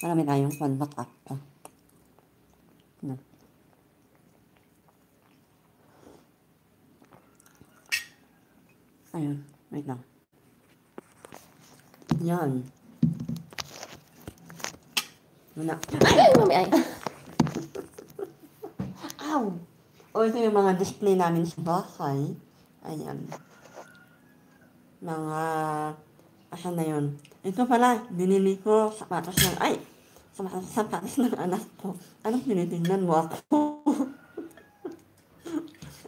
Marami tayong backup. No. Ayun, wait lang. Yan. Wala. Ay, mami, ay. Ow! O, ito yung mga display namin sa bahay. Ayan. Mga, asan na yun? Ito pala, binili ko sapatos ng, sapatos ng anak ko. Anong tinitingnan mo ako?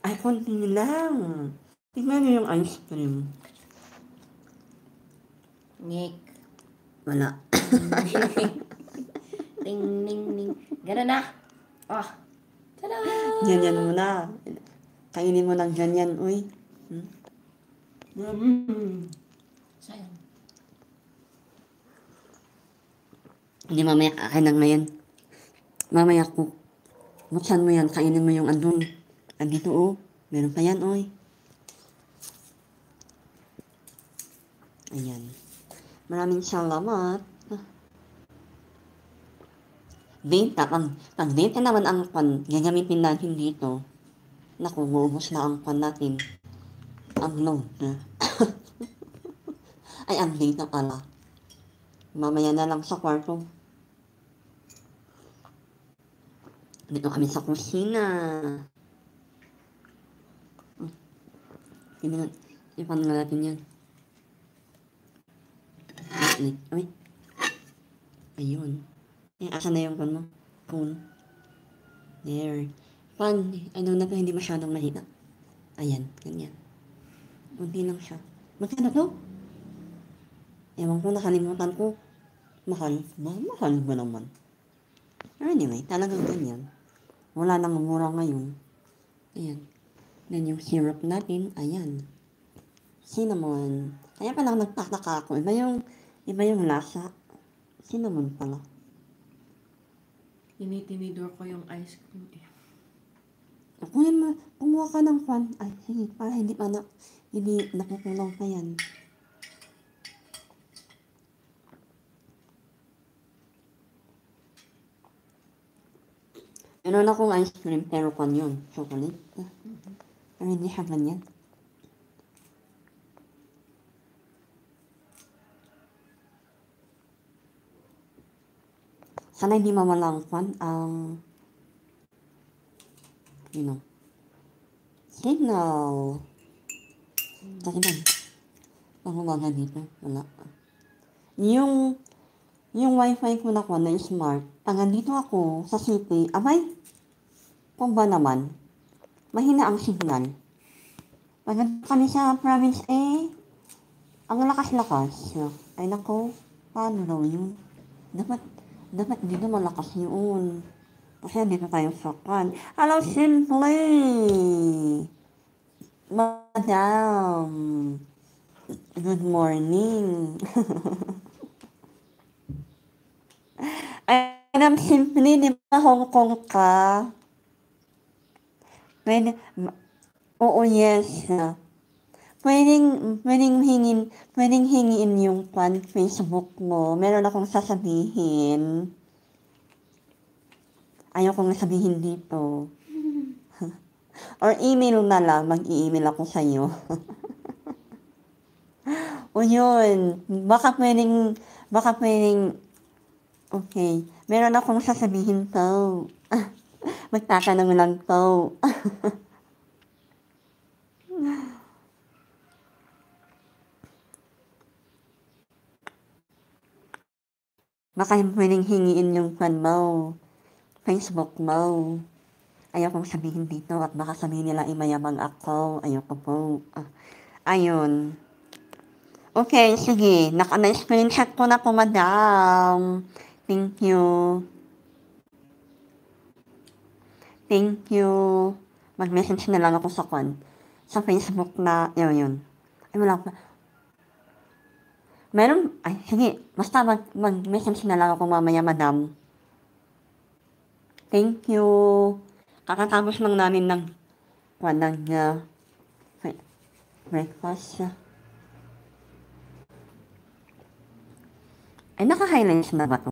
Ay, konti lang. Tingnan niyo yung ice cream. Ngik. Wala. Ting, ning, ning. Ganun na. Oh. Tada! Ganyan muna. Kainin mo ng ganyan, uy. Sayang. Hindi mamaya kakain ng ngayon. Mamaya ko. Buksan mo yan, kainin mo yung andun. Andito, oh. Meron pa yan, uy. Ayan. Maraming salamat. Data, pag data naman ang gagamitin natin dito, naku, maubos na ang natin. Ang load na. Ay, ang data pala. Mamaya na lang sa kwarto. Dito kami sa kusina. Ipan nga natin yan. Ay. Ayun. Asan na yung phone? There. Ano na to, hindi masyadong mahina. Ayan, ganyan. Kunti lang siya. Magkano to? Ewan ko, nakalimutan ko. Mahal ba naman? Anyway, talagang ganyan. Wala nang mura ngayon. Ayan. Then yung syrup natin, ayan. Cinnamon. Kaya pala nagtataka ako. Iba yung lasa. Cinnamon pala. Tinitinidor ko yung ice cream eh. Kumuha ka ng pan. Ay, sige, para hindi nakukulang pa yan. Meron akong ice cream, pero pan yun. Chocolate. Pero hindi siya ganyan. Sana hindi mawala ang pan, signal. Kasi ba, pangumaga dito, wala. Yung wifi ko na smart, dito ako sa city, kung ba naman, mahina ang signal. Pag kami sa province ang lakas-lakas. Ay nako, paano daw yun? Dapat dito malakas yun. Kasi dito tayo sa kan. Hello, Simply! Madam! Good morning! Madam Simply, di ba Hong Kong ka? Oo, yes. Pwedeng hingiin yung Facebook mo. Meron akong sasabihin. Ayaw kong sabihin dito. Or email na lang. Mag-i-email ako sa'yo. O yun. Baka pwedeng, okay. Meron akong sasabihin to. Magtatanong lang to. Baka pwedeng hingiin yung Facebook mo. Ayaw kong sabihin dito at baka sabihin nila imayamang ako. Ayoko po. Ayun. Okay, sige. Na-screenshot ko na po, madam. Thank you. Mag-message na lang ako sa Facebook na, yun. Ay, wala pa. Sige. Basta mag-message na lang ako mamaya, madam. Thank you. Kakatapos lang namin ng breakfast. Ay, naka-highlights na ba ito?